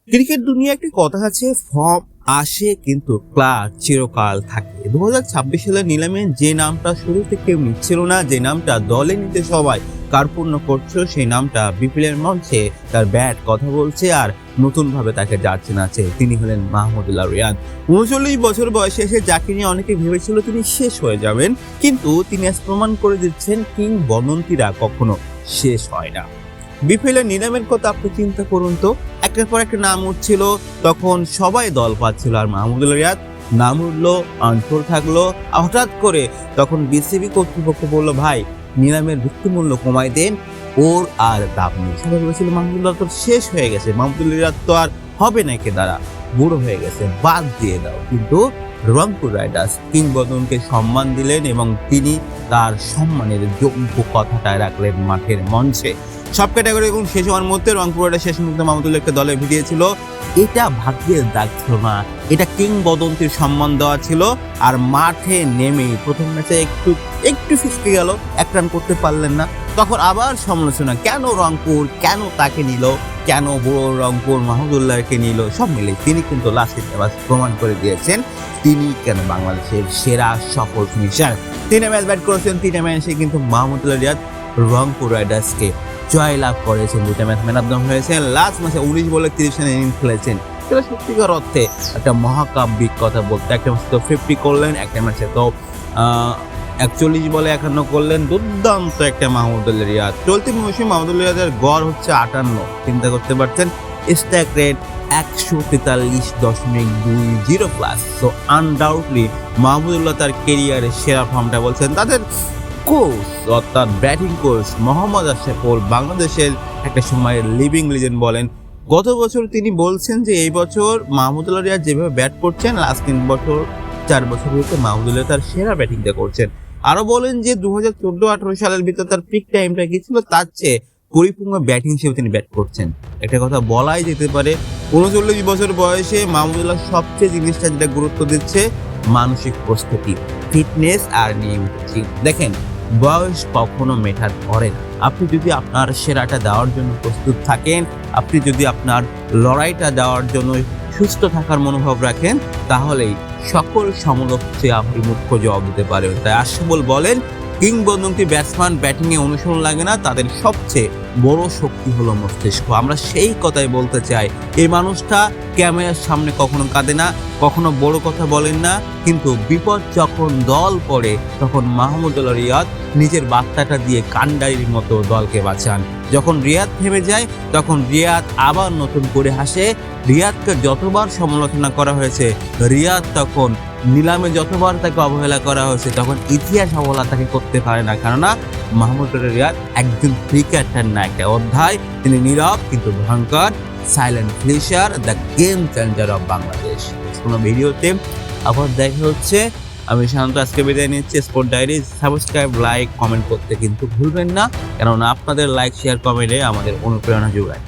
Cricket দুনিয়া একটি কথা আছে, ফর্ম আসে কিন্তু ক্লাস চিরকাল থাকে। 2026 সালের নিলামে যে নামটা শুরু থেকে নিচ্ছিল না, যে নামটা দলে নিতে সবাই কার্পণ্য করছে, সেই নামটা বিপিএল মঞ্চে তার ব্যাট কথা বলছে আর নতুন ভাবে তাকে যাচ্ছে নাচে। তিনি হলেন মাহমুদুল্লাহ রিয়াদ। 39 বছর বয়সে এসে যাকে নিয়ে অনেকে ভেবেছিল তিনি শেষ হয়ে যাবেন, কিন্তু তিনি আজ প্রমাণ করে দিচ্ছেন কিংবদন্তিরা কখনো শেষ হয় না। বিপিএল এর নিলামের কথা আপনি চিন্তা করুন তো, একটার পর একটা নাম উঠছিল, তখন সবাই দল পাচ্ছিল, আর মাহমুদুল্লাহ রিয়াদ নাম উঠলো, আনফোর থাকলো, হঠাৎ করে তখন বিসিবি কর্তৃপক্ষ বললো ভাই নিলামের ভিত্তিমূল্য কমাই দেন, ওর আর দাম নেই। সবাই বলেছিল মাহমুদুল্লাহ তো শেষ হয়ে গেছে, মাহমুদুল্লাহ রিয়াদ তো আর হবে না, কে দ্বারা বুড়ো হয়ে গেছে, বাদ দিয়ে দাও। কিন্তু রংপুর রাইডার্স কিংবদন্তিকে সম্মান দিলেন এবং তিনি তার সম্মানের যোগ্য কথাটা রাখলেন মাঠের মঞ্চে। সব ক্যাটাগরি এবং শেষ হওয়ার মধ্যে রংপুর রাইডার্স শেষ মুহূর্তে মাহমুদুল্লাহকে দলে ভিড়িয়েছিল। এটা ভাগ্যের দাগ ছিল না, এটা কিংবদন্তির সম্মান দেওয়া ছিল। আর মাঠে নেমে প্রথম ম্যাচে একটু ফিসকে গেল, এক রান করতে পারলেন না, তখন আবার সমালোচনা, কেন রংপুর, কেন তাকে নিল, কেন বড় রংপুর মাহমুদুল্লাহকে নিল। সব মিলে তিনি কিন্তু লাস্টে প্রমাণ করে দিয়েছেন তিনি কেন বাংলাদেশের সেরা সফল ফিনিশার। 3 ম্যাচ ব্যাট করেছেন, 3 ম্যাচে কিন্তু মাহমুদুল্লাহ রিয়াদ রংপুর রাইডার্সকে জয় লাভ করেছেন, 2টা ম্যাচ ম্যান অফ দ্য হয়েছেন। লাস্ট ম্যাচে 19 বলে 30 রান ইনিংস খেলেছেন। এটা সত্যিকার অর্থে একটা মহাকাব্যিক কথা বলতে। একটা ম্যাচে তো 50 করলেন, একটা ম্যাচে তো 41 বলে 51 করলেন। দুর্দান্ত একটা মাহমুদুল্লাহ রিয়াদ। চলতি মৌসুমে মাহমুদুল্লাহ রিয়াদের গড় হচ্ছে 58, চিন্তা করতে পারছেন। Strike rate 143.20 plus. So undoubtedly Mahmudullah তার কেরিয়ারের সেরা ফর্মটা বলছেন। তাদের কোচ অর্থাৎ ব্যাটিং কোচ মোহাম্মদ আশরাফুল বাংলাদেশের একটা সময়ের লিভিং লিজেন্ড বলেন। গত বছর তিনি বলছেন যে এই বছর মাহমুদুল্লাহ রিয়াদ যেভাবে ব্যাট করছেন, লাস্ট 4 বছর হয়েছে মাহমুদুল্লাহ তার সেরা ব্যাটিংটা করছেন। আরো বলেন যে 2014-18 সালের ভিতর তার পিক টাইমটা কি ছিল, তার চেয়ে পরিপূর্ণ ব্যাটিং হিসেবে তিনি ব্যাট করছেন। একটা কথা বলাই যেতে পারে, 39 বছর বয়সে মাহমুদুল্লাহ সবচেয়ে জিনিসটা যেটা গুরুত্ব দিচ্ছে, মানসিক প্রস্তুতি, ফিটনেস আর নিয়মিত জিম। দেখেন, বয়স কখনো ম্যাটার করে না। আপনি যদি আপনার সেরাটা দেওয়ার জন্য প্রস্তুত থাকেন, আপনি যদি আপনার লড়াইটা দেওয়ার জন্য সুস্থ থাকার মনোভাব রাখেন, তাহলেই সকল সমালোচককে আপনি মুখ্য জবাব দিতে পারবেন। তাই আশরাফুল বলেন, কিংবদন্তি ব্যাটসম্যান ব্যাটিংয়ে অনুসরণ লাগে না, তাদের সবচেয়ে বড় শক্তি হলো মস্তিষ্ক। আমরা সেই কথাই বলতে চাই। এই মানুষটা ক্যামেরার সামনে কখনো কাঁদে না, কখনো বড় কথা বলেন না, কিন্তু বিপদ যখন দল পড়ে তখন মাহমুদুল্লাহ রিয়াদ নিজের বার্তাটা দিয়ে কান্ডারির মতো দলকে বাঁচান। যখন রিয়াদ থেমে যায় তখন রিয়াদ আবার নতুন করে হাসে। রিয়াদকে যতবার সমালোচনা করা হয়েছে, রিয়াদ তখন নিলামে যতবার তাকে অবহেলা করা হয়েছে, তখন ইতিহাস অবহেলা তাকে করতে পারে না, কেননা মাহমুদুল্লাহ রিয়াদ একজন ক্রিকেটার না, একটা অধ্যায়। তিনি নীরব কিন্তু ভয়ঙ্কর, silent finisher, the game changer of Bangladesh. কোনো ভিডিওতে আবার দেখা হচ্ছে। আমি শান্ত আজকে বিদায় নিচ্ছি। Sport diary subscribe, like, comment করতে কিন্তু ভুলবেন না, কেননা আপনাদের লাইক, শেয়ার, কমেন্টে আমাদের অনুপ্রেরণা যোগায়।